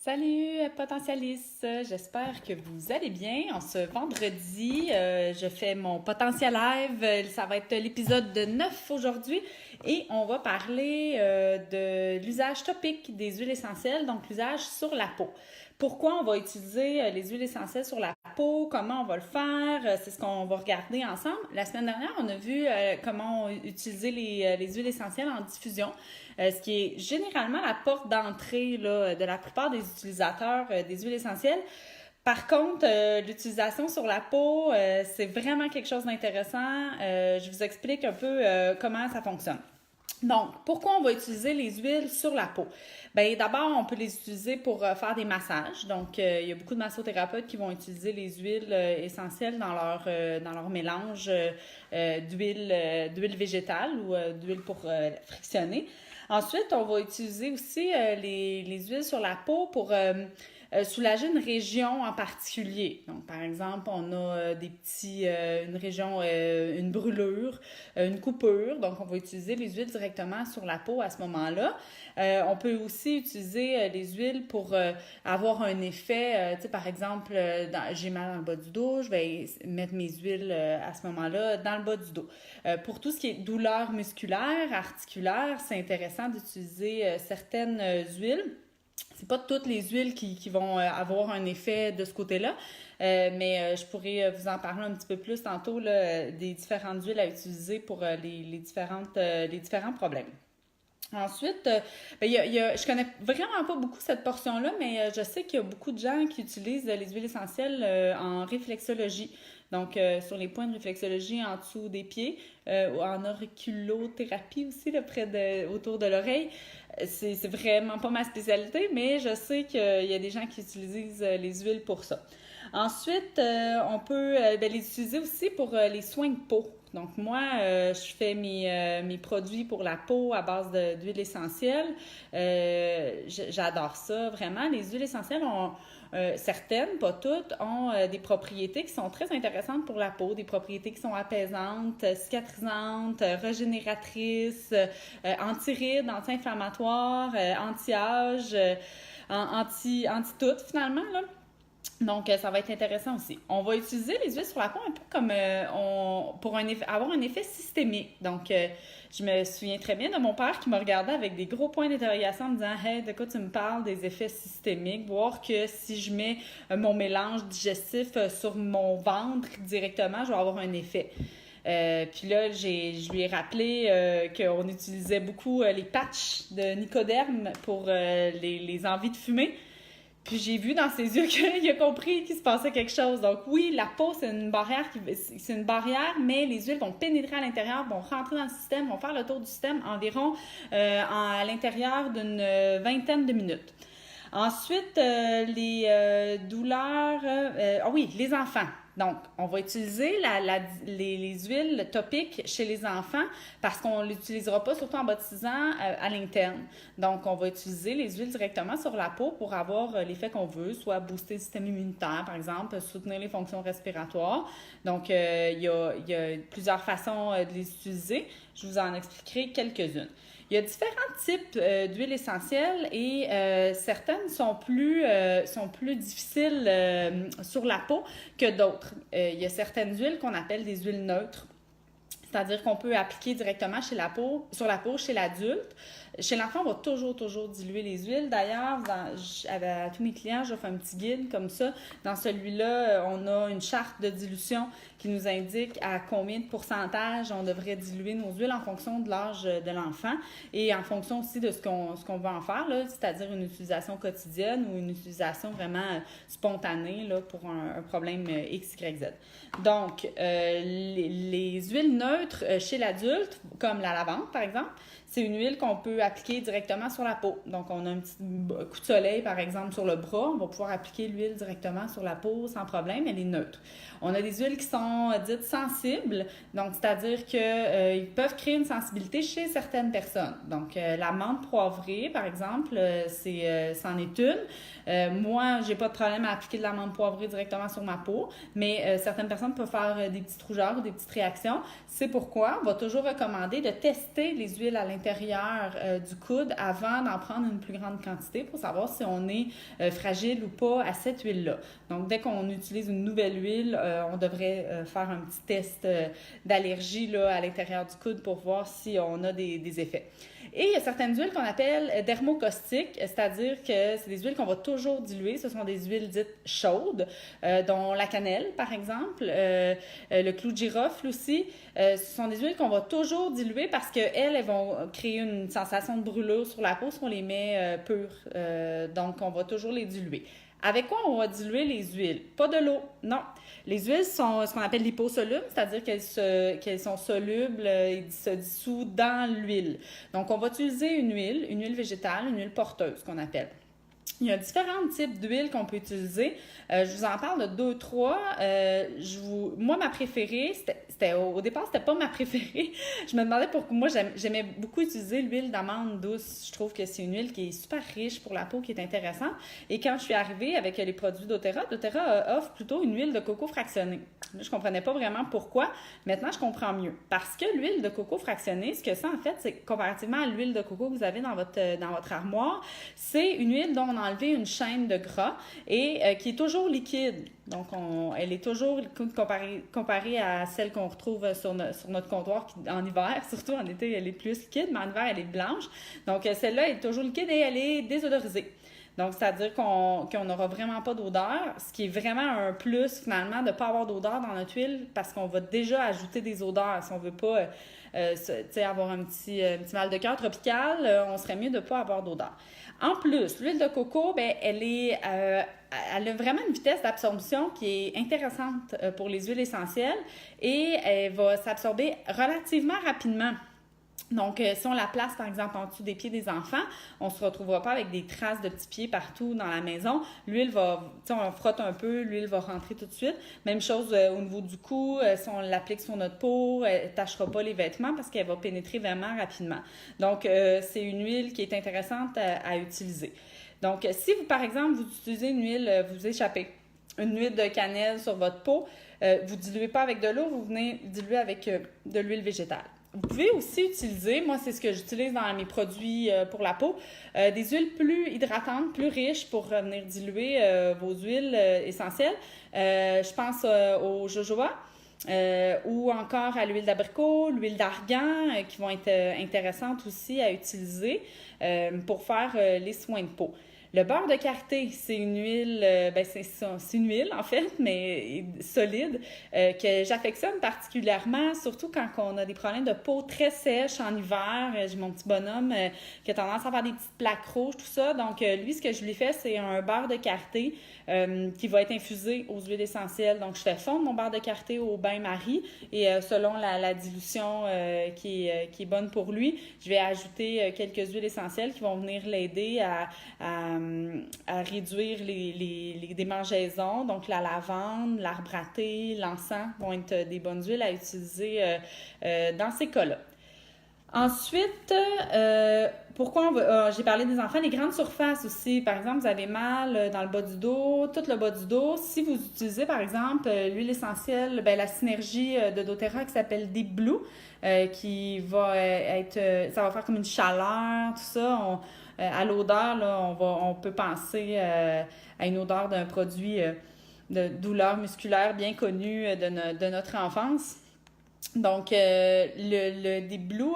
Salut potentialistes, j'espère que vous allez bien. En ce vendredi, je fais mon potentiel live. Ça va être l'épisode 9 aujourd'hui et on va parler de l'usage topique des huiles essentielles, donc l'usage sur la peau. Pourquoi on va utiliser les huiles essentielles sur la peau, comment on va le faire, c'est ce qu'on va regarder ensemble. La semaine dernière, on a vu comment utiliser les huiles essentielles en diffusion, ce qui est généralement la porte d'entrée là, de la plupart des utilisateurs des huiles essentielles. Par contre, l'utilisation sur la peau, c'est vraiment quelque chose d'intéressant. Je vous explique un peu comment ça fonctionne. Donc, pourquoi on va utiliser les huiles sur la peau? Bien, d'abord, on peut les utiliser pour faire des massages. Donc, il y a beaucoup de massothérapeutes qui vont utiliser les huiles essentielles dans leur mélange d'huile végétale ou d'huile pour frictionner. Ensuite, on va utiliser aussi les huiles sur la peau pour soulager une région en particulier. Donc, par exemple, on a une région, une brûlure, une coupure. Donc, on va utiliser les huiles directement sur la peau à ce moment-là. On peut aussi utiliser les huiles pour avoir un effet, tu sais, par exemple, j'ai mal dans le bas du dos, je vais mettre mes huiles à ce moment-là dans le bas du dos. Pour tout ce qui est douleur musculaire, articulaire, c'est intéressant d'utiliser certaines huiles. C'est pas toutes les huiles qui vont avoir un effet de ce côté-là, mais je pourrais vous en parler un petit peu plus tantôt là, des différentes huiles à utiliser pour les différents problèmes. Ensuite, je connais vraiment pas beaucoup cette portion-là, mais je sais qu'il y a beaucoup de gens qui utilisent les huiles essentielles en réflexologie. Donc, sur les points de réflexologie en dessous des pieds, ou en auriculothérapie aussi, là, autour de l'oreille. C'est vraiment pas ma spécialité, mais je sais qu'il y a des gens qui utilisent les huiles pour ça. Ensuite, on peut les utiliser aussi pour les soins de peau. Donc moi, je fais mes produits pour la peau à base d'huile essentielle. J'adore ça, vraiment. Les huiles essentielles ont certaines, pas toutes, ont des propriétés qui sont très intéressantes pour la peau, des propriétés qui sont apaisantes, cicatrisantes, régénératrices, anti-rides, anti-inflammatoires, anti-âge, anti-tout finalement, là. Donc, ça va être intéressant aussi. On va utiliser les huiles sur la peau un peu comme pour avoir un effet systémique. Donc, je me souviens très bien de mon père qui me regardait avec des gros points d'interrogation en me disant « Hey, de quoi tu me parles des effets systémiques? » Voir que si je mets mon mélange digestif sur mon ventre directement, je vais avoir un effet. Puis là, je lui ai rappelé qu'on utilisait beaucoup les patchs de Nicoderm pour les envies de fumer. Puis j'ai vu dans ses yeux qu'il a compris qu'il se passait quelque chose. Donc oui, la peau, c'est une barrière, mais les huiles vont pénétrer à l'intérieur, vont rentrer dans le système, vont faire le tour du système environ à l'intérieur d'une vingtaine de minutes. Ensuite, les douleurs... les enfants. Donc, on va utiliser les huiles topiques chez les enfants parce qu'on ne l'utilisera pas, surtout en baptisant, à l'interne. Donc, on va utiliser les huiles directement sur la peau pour avoir l'effet qu'on veut, soit booster le système immunitaire, par exemple, soutenir les fonctions respiratoires. Donc, il y a plusieurs façons de les utiliser. Je vous en expliquerai quelques-unes. Il y a différents types d'huiles essentielles et certaines sont plus difficiles sur la peau que d'autres. Il y a certaines huiles qu'on appelle des huiles neutres. C'est-à-dire qu'on peut appliquer directement sur la peau chez l'adulte. Chez l'enfant, on va toujours diluer les huiles. D'ailleurs, à tous mes clients, j'offre un petit guide comme ça. Dans celui-là, on a une charte de dilution qui nous indique à combien de pourcentage on devrait diluer nos huiles en fonction de l'âge de l'enfant et en fonction aussi de ce qu'on va en faire, là, c'est-à-dire une utilisation quotidienne ou une utilisation vraiment spontanée là, pour un problème X, Y, Z. Donc, les huiles neutres chez l'adulte, comme la lavande par exemple, c'est une huile qu'on peut appliquer directement sur la peau. Donc, on a un petit coup de soleil, par exemple, sur le bras. On va pouvoir appliquer l'huile directement sur la peau sans problème. Elle est neutre. On a des huiles qui sont dites sensibles. Donc, c'est-à-dire qu'ils peuvent créer une sensibilité chez certaines personnes. Donc, la menthe poivrée, par exemple, c'en est une. Moi, j'ai pas de problème à appliquer de la menthe poivrée directement sur ma peau. Mais certaines personnes peuvent faire des petites rougeurs ou des petites réactions. C'est pourquoi on va toujours recommander de tester les huiles à l'intérieur l'intérieur du coude avant d'en prendre une plus grande quantité pour savoir si on est fragile ou pas à cette huile-là. Donc, dès qu'on utilise une nouvelle huile, on devrait faire un petit test d'allergie là, à l'intérieur du coude pour voir si on a des effets. Et il y a certaines huiles qu'on appelle dermocaustiques, c'est-à-dire que c'est des huiles qu'on va toujours diluer. Ce sont des huiles dites chaudes, dont la cannelle, par exemple, le clou de girofle aussi. Ce sont des huiles qu'on va toujours diluer parce qu'elles vont créer une sensation de brûlure sur la peau si on les met pures. Donc, on va toujours les diluer. Avec quoi on va diluer les huiles? Pas de l'eau, non. Les huiles sont ce qu'on appelle liposolubles, c'est-à-dire qu'elles sont solubles et se dissouent dans l'huile. Donc, on va utiliser une huile végétale, une huile porteuse qu'on appelle. Il y a différents types d'huiles qu'on peut utiliser. Je vous en parle de 2, 3. Moi, ma préférée, au départ, c'était pas ma préférée. Je me demandais pourquoi. Moi, j'aimais beaucoup utiliser l'huile d'amande douce. Je trouve que c'est une huile qui est super riche pour la peau, qui est intéressante. Et quand je suis arrivée avec les produits doTERRA, doTERRA offre plutôt une huile de coco fractionnée. Je comprenais pas vraiment pourquoi. Maintenant, je comprends mieux. Parce que l'huile de coco fractionnée, ce que ça, en fait, c'est comparativement à l'huile de coco que vous avez dans votre armoire, c'est une huile dont on a enlevé une chaîne de gras et qui est toujours liquide. Donc, elle est toujours comparée à celle qu'on retrouve sur notre comptoir en hiver. Surtout en été, elle est plus liquide, mais en hiver, elle est blanche. Donc, celle-là est toujours liquide et elle est désodorisée. Donc, c'est-à-dire qu'on n'aura vraiment pas d'odeur, ce qui est vraiment un plus, finalement, de ne pas avoir d'odeur dans notre huile parce qu'on va déjà ajouter des odeurs. Si on ne veut pas avoir un petit mal de cœur tropical, on serait mieux de ne pas avoir d'odeur. En plus, l'huile de coco, elle a vraiment une vitesse d'absorption qui est intéressante pour les huiles essentielles et elle va s'absorber relativement rapidement. Donc, si on la place, par exemple, en dessous des pieds des enfants, on ne se retrouvera pas avec des traces de petits pieds partout dans la maison. L'huile on frotte un peu, l'huile va rentrer tout de suite. Même chose au niveau du cou, si on l'applique sur notre peau, elle ne tachera pas les vêtements parce qu'elle va pénétrer vraiment rapidement. Donc, c'est une huile qui est intéressante à utiliser. Donc, si vous, par exemple, vous utilisez une huile, vous échappez une huile de cannelle sur votre peau, vous ne diluez pas avec de l'eau, vous venez diluer avec de l'huile végétale. Vous pouvez aussi utiliser, moi c'est ce que j'utilise dans mes produits pour la peau, des huiles plus hydratantes, plus riches pour venir diluer vos huiles essentielles. Je pense au jojoba ou encore à l'huile d'abricot, l'huile d'argan qui vont être intéressantes aussi à utiliser pour faire les soins de peau. Le beurre de karité, c'est une huile, c'est une huile en fait, mais solide, que j'affectionne particulièrement, surtout quand on a des problèmes de peau très sèche en hiver. J'ai mon petit bonhomme qui a tendance à avoir des petites plaques rouges, tout ça. Donc, lui, ce que je lui fais, c'est un beurre de karité qui va être infusé aux huiles essentielles. Donc, je fais fondre mon beurre de karité au bain-marie et selon la dilution qui est bonne pour lui, je vais ajouter quelques huiles essentielles qui vont venir l'aider à réduire les démangeaisons. Donc, la lavande, l'arbre à thé, l'encens vont être des bonnes huiles à utiliser dans ces cas-là. Ensuite, j'ai parlé des enfants, les grandes surfaces aussi. Par exemple, vous avez mal dans le bas du dos, tout le bas du dos. Si vous utilisez, par exemple, l'huile essentielle, la synergie de doTERRA qui s'appelle Deep Blue, qui va ça va faire comme une chaleur, tout ça. À l'odeur, là, on peut penser à une odeur d'un produit de douleur musculaire bien connu de notre enfance. Donc, le Deep Blue,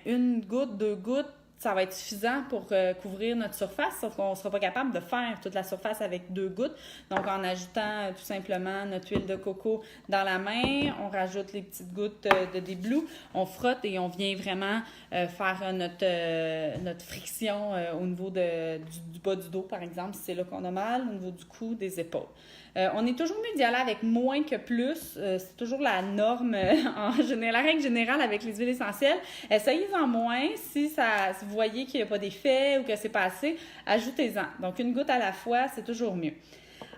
une goutte, 2 gouttes, ça va être suffisant pour couvrir notre surface, sauf qu'on ne sera pas capable de faire toute la surface avec 2 gouttes. Donc, en ajoutant tout simplement notre huile de coco dans la main, on rajoute les petites gouttes de Deep Blue, on frotte et on vient vraiment faire notre friction au niveau du bas du dos, par exemple, si c'est là qu'on a mal, au niveau du cou, des épaules. On est toujours mieux d'y aller avec moins que plus. C'est toujours la norme, la règle générale avec les huiles essentielles. Essayez-en moins. Si vous voyez qu'il n'y a pas d'effet ou que c'est pas assez, ajoutez-en. Donc, une goutte à la fois, c'est toujours mieux.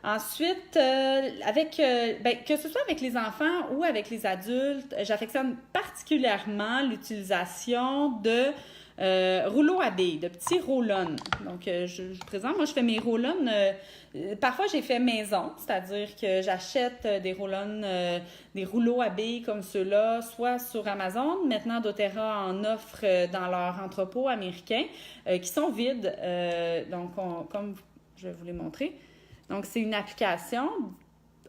Ensuite, que ce soit avec les enfants ou avec les adultes, j'affectionne particulièrement l'utilisation de Rouleaux à billes, de petits roll-on. Donc, je vous présente, moi, je fais mes roll-on. Parfois, j'ai fait maison, c'est-à-dire que j'achète des roll-on, des rouleaux à billes comme ceux-là, soit sur Amazon. Maintenant, doTERRA en offre dans leur entrepôt américain, qui sont vides. Donc, comme je vais vous les montrer. Donc, c'est une application.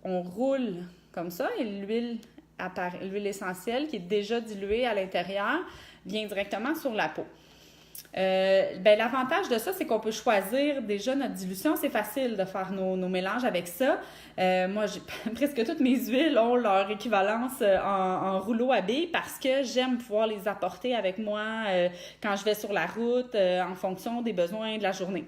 On roule comme ça et l'huile essentielle qui est déjà diluée à l'intérieur vient directement sur la peau. L'avantage de ça, c'est qu'on peut choisir déjà notre dilution. C'est facile de faire nos mélanges avec ça. Moi, presque toutes mes huiles ont leur équivalence en rouleau à billes parce que j'aime pouvoir les apporter avec moi quand je vais sur la route en fonction des besoins de la journée.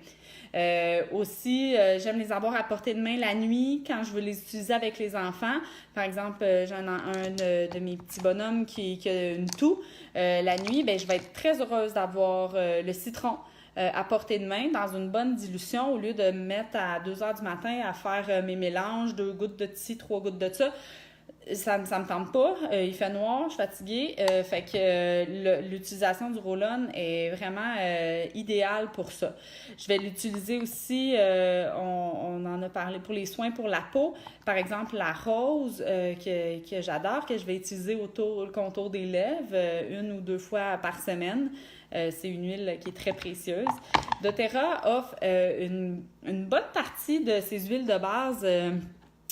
Aussi, j'aime les avoir à portée de main la nuit quand je veux les utiliser avec les enfants. Par exemple, j'en ai un de mes petits bonhommes qui a une toux. La nuit, je vais être très heureuse d'avoir le citron à portée de main dans une bonne dilution au lieu de me mettre à 2 heures du matin à faire mes mélanges, 2 gouttes de ci, 3 gouttes de ça. Ça me tente pas. Il fait noir, je suis fatiguée. Fait que l'utilisation du roll-on est vraiment idéale pour ça. Je vais l'utiliser aussi, on en a parlé pour les soins pour la peau. Par exemple, la rose que j'adore, que je vais utiliser le contour des lèvres 1 ou 2 fois par semaine. C'est une huile qui est très précieuse. doTERRA offre une bonne partie de ses huiles de base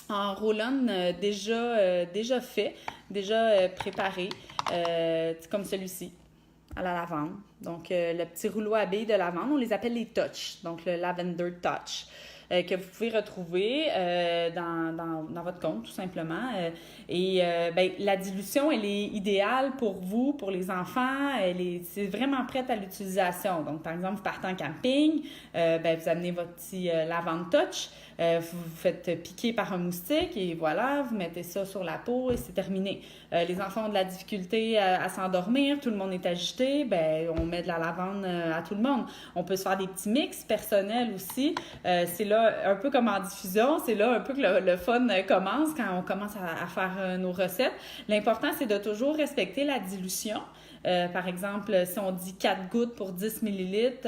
en roll-on déjà fait, déjà préparé, comme celui-ci, à la lavande. Donc, le petit rouleau à billes de lavande, on les appelle les Touch, donc le Lavender Touch, que vous pouvez retrouver dans votre compte, tout simplement. La dilution, elle est idéale pour vous, pour les enfants. C'est vraiment prête à l'utilisation. Donc, par exemple, vous partez en camping, vous amenez votre petit Lavender Touch, vous vous faites piquer par un moustique et voilà, vous mettez ça sur la peau et c'est terminé. Les enfants ont de la difficulté à s'endormir, tout le monde est agité, on met de la lavande à tout le monde. On peut se faire des petits mix personnels aussi. C'est là, un peu comme en diffusion, c'est là un peu que le fun commence quand on commence à faire nos recettes. L'important, c'est de toujours respecter la dilution. Par exemple, si on dit 4 gouttes pour 10 millilitres,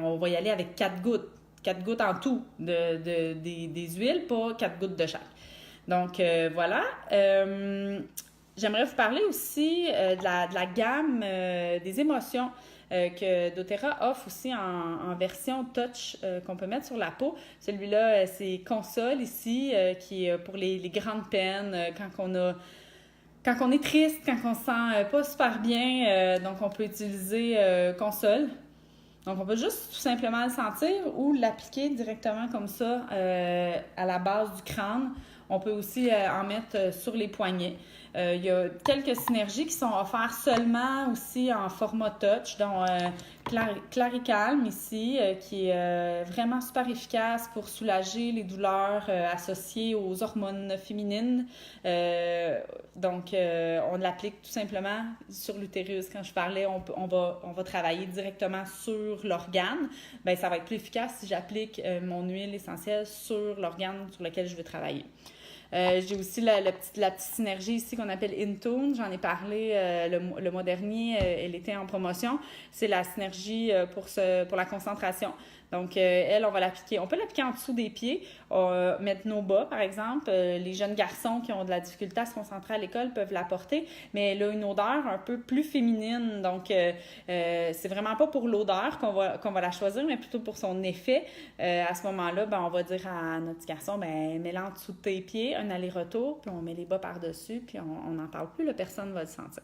on va y aller avec 4 gouttes. 4 gouttes en tout des huiles, pas 4 gouttes de chaque. Donc, voilà. J'aimerais vous parler aussi de la gamme des émotions que doTERRA offre aussi en version touch qu'on peut mettre sur la peau. Celui-là, c'est Console ici, qui est pour les grandes peines, quand on est triste, quand on se sent pas super bien, donc on peut utiliser Console. Donc, on peut juste tout simplement le sentir ou l'appliquer directement comme ça à la base du crâne. On peut aussi en mettre sur les poignets. Il y a quelques synergies qui sont offertes seulement aussi en format touch, dont Claricalm ici, qui est vraiment super efficace pour soulager les douleurs associées aux hormones féminines. Donc, on l'applique tout simplement sur l'utérus. Quand je parlais, on va travailler directement sur l'organe. Ça va être plus efficace si j'applique mon huile essentielle sur l'organe sur lequel je veux travailler. J'ai aussi la petite synergie ici qu'on appelle Intune. J'en ai parlé le mois dernier. Elle était en promotion. C'est la synergie pour la concentration. Donc, on va l'appliquer. On peut l'appliquer en dessous des pieds, mettre nos bas, par exemple. Les jeunes garçons qui ont de la difficulté à se concentrer à l'école peuvent la porter, mais elle a une odeur un peu plus féminine. Donc, c'est vraiment pas pour l'odeur qu'on va la choisir, mais plutôt pour son effet. À ce moment-là, on va dire à notre petit garçon, mets-la en dessous de tes pieds, un aller-retour, puis on met les bas par-dessus, puis on n'en parle plus, personne ne va le sentir.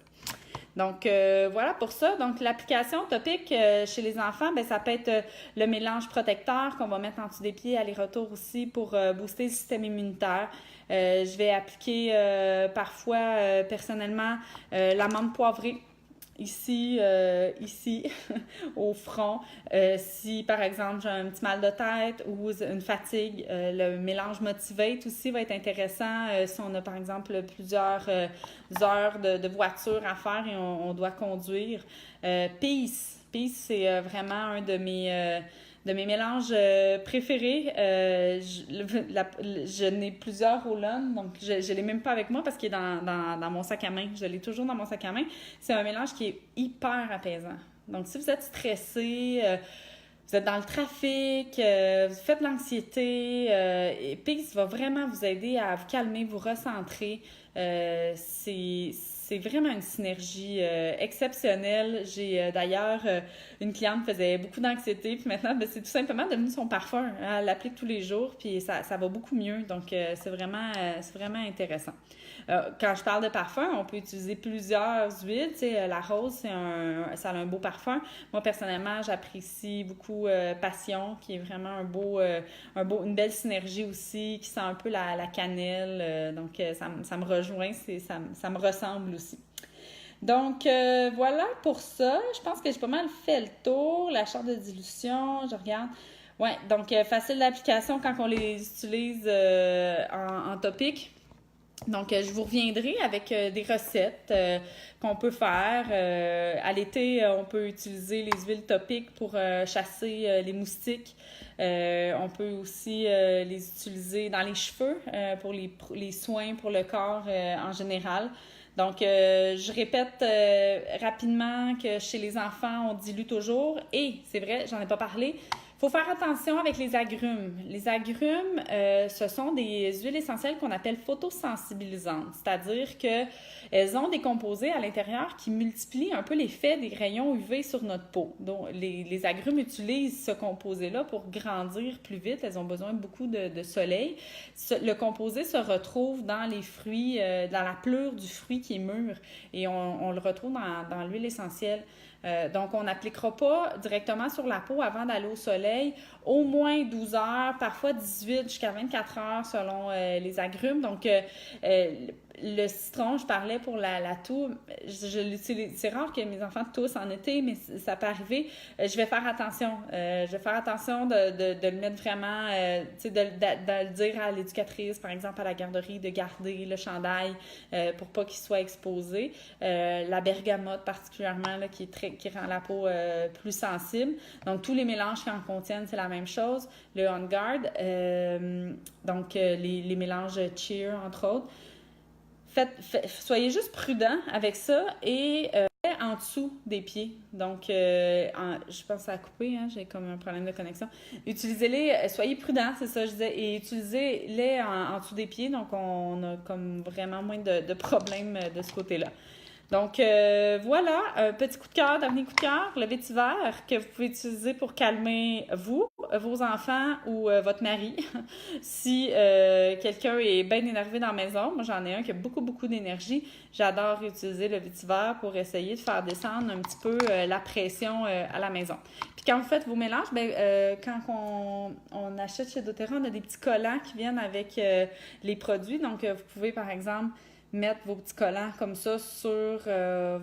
Donc, voilà pour ça. Donc, l'application topique chez les enfants, ça peut être le mélange protecteur qu'on va mettre en dessous des pieds, aller-retour aussi pour booster le système immunitaire. Je vais appliquer parfois, personnellement, l'amande poivrée. Ici, au front. Si, par exemple, j'ai un petit mal de tête ou une fatigue, le mélange Motivate aussi va être intéressant si on a, par exemple, plusieurs heures de voiture à faire et on doit conduire. Peace, c'est vraiment un de mes mélanges préférés. Je n'ai plusieurs roll-on, donc je ne l'ai même pas avec moi parce qu'il est dans mon sac à main. Je l'ai toujours dans mon sac à main. C'est un mélange qui est hyper apaisant. Donc, si vous êtes stressé, vous êtes dans le trafic, vous faites de l'anxiété, Peace va vraiment vous aider à vous calmer, vous recentrer. C'est vraiment une synergie exceptionnelle. J'ai d'ailleurs une cliente qui faisait beaucoup d'anxiété, puis maintenant, ben, c'est tout simplement devenu son parfum. Elle l'applique tous les jours, puis ça va beaucoup mieux. Donc, c'est vraiment intéressant. Quand je parle de parfum, on peut utiliser plusieurs huiles. Tu sais, la rose, ça a un beau parfum. Moi, personnellement, j'apprécie beaucoup Passion, qui est vraiment une belle synergie aussi, qui sent un peu la cannelle. Donc, ça me rejoint, ça me ressemble aussi. Donc, voilà pour ça. Je pense que j'ai pas mal fait le tour. La charte de dilution, je regarde. Ouais, donc facile d'application quand on les utilise en topique. Donc, je vous reviendrai avec des recettes qu'on peut faire. À l'été, on peut utiliser les huiles topiques pour chasser les moustiques. On peut aussi les utiliser dans les cheveux pour les soins pour le corps en général. Donc, je répète rapidement que chez les enfants, on dilue toujours. Et, c'est vrai, j'en ai pas parlé, il faut faire attention avec les agrumes. Les agrumes, ce sont des huiles essentielles qu'on appelle photosensibilisantes, c'est-à-dire qu'elles ont des composés à l'intérieur qui multiplient un peu l'effet des rayons UV sur notre peau. Donc, les agrumes utilisent ce composé-là pour grandir plus vite. Elles ont besoin de beaucoup de soleil. Le composé se retrouve dans les fruits, dans la pleure du fruit qui est mûr, et on le retrouve dans l'huile essentielle. Donc, on n'appliquera pas directement sur la peau avant d'aller au soleil, au moins 12 heures, parfois 18 jusqu'à 24 heures selon les agrumes. Donc, le citron, je parlais pour la toux, je l'utilise. C'est rare que mes enfants toussent en été, mais ça peut arriver. Je vais faire attention. Je vais faire attention de le mettre vraiment, tu sais, de le dire à l'éducatrice, par exemple à la garderie, de garder le chandail pour pas qu'il soit exposé. La bergamote particulièrement, là, qui rend la peau plus sensible. Donc, tous les mélanges qui en contiennent, c'est la même chose. Le On Guard, donc les mélanges Cheer, entre autres. Soyez juste prudents avec ça et en dessous des pieds. Donc, je pense que ça a coupé, hein, j'ai comme un problème de connexion. Utilisez-les, soyez prudents, c'est ça que je disais, et utilisez-les en dessous des pieds. Donc, on a comme vraiment moins de problèmes de ce côté-là. Donc, voilà, un petit coup de cœur, dernier coup de cœur, le vétiver que vous pouvez utiliser pour calmer vous, vos enfants ou votre mari. Si quelqu'un est bien énervé dans la maison, moi j'en ai un qui a beaucoup, beaucoup d'énergie, j'adore utiliser le vétiver pour essayer de faire descendre un petit peu la pression à la maison. Puis quand vous faites vos mélanges, quand on achète chez doTERRA, on a des petits collants qui viennent avec les produits. Donc, vous pouvez, par exemple, mettre vos petits collants comme ça sur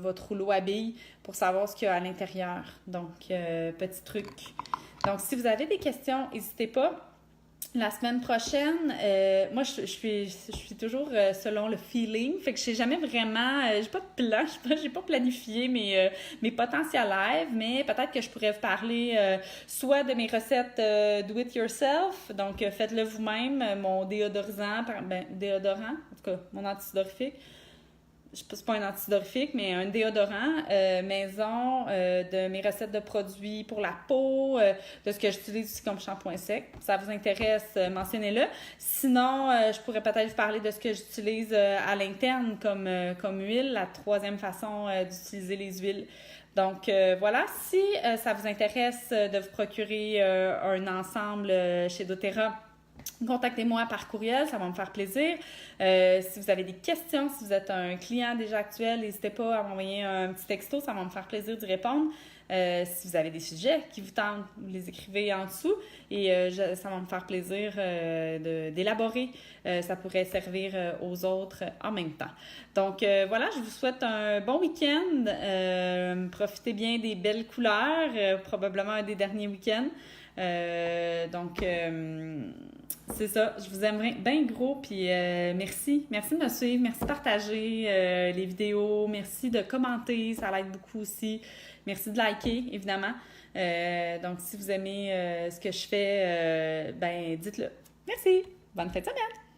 votre rouleau à billes pour savoir ce qu'il y a à l'intérieur. Donc, petit truc. Donc, si vous avez des questions, n'hésitez pas. La semaine prochaine, moi, je suis toujours selon le feeling. Fait que je sais jamais vraiment, j'ai pas de plan, j'ai pas planifié mes potentiels lives, mais peut-être que je pourrais vous parler soit de mes recettes do it yourself, donc faites-le vous-même, mon déodorisant, déodorant, en tout cas, mon antidorifique. C'est pas un antidorifique, mais un déodorant maison, de mes recettes de produits pour la peau, de ce que j'utilise aussi comme shampoing sec. Si ça vous intéresse, mentionnez-le. Sinon, je pourrais peut-être vous parler de ce que j'utilise à l'interne comme huile, la troisième façon d'utiliser les huiles. Donc, voilà, si ça vous intéresse de vous procurer un ensemble chez doTERRA, contactez-moi par courriel, ça va me faire plaisir. Si vous avez des questions, si vous êtes un client déjà actuel, n'hésitez pas à m'envoyer un petit texto, ça va me faire plaisir d'y répondre. Si vous avez des sujets qui vous tentent, vous les écrivez en dessous et ça va me faire plaisir d'élaborer. Ça pourrait servir aux autres en même temps. Donc voilà, je vous souhaite un bon week-end. Profitez bien des belles couleurs, probablement un des derniers week-ends. C'est ça, je vous aimerais bien gros, puis merci de me suivre, merci de partager les vidéos, merci de commenter, ça l'aide beaucoup aussi, merci de liker, évidemment. Donc, si vous aimez ce que je fais, dites-le. Merci, bonne fin de semaine!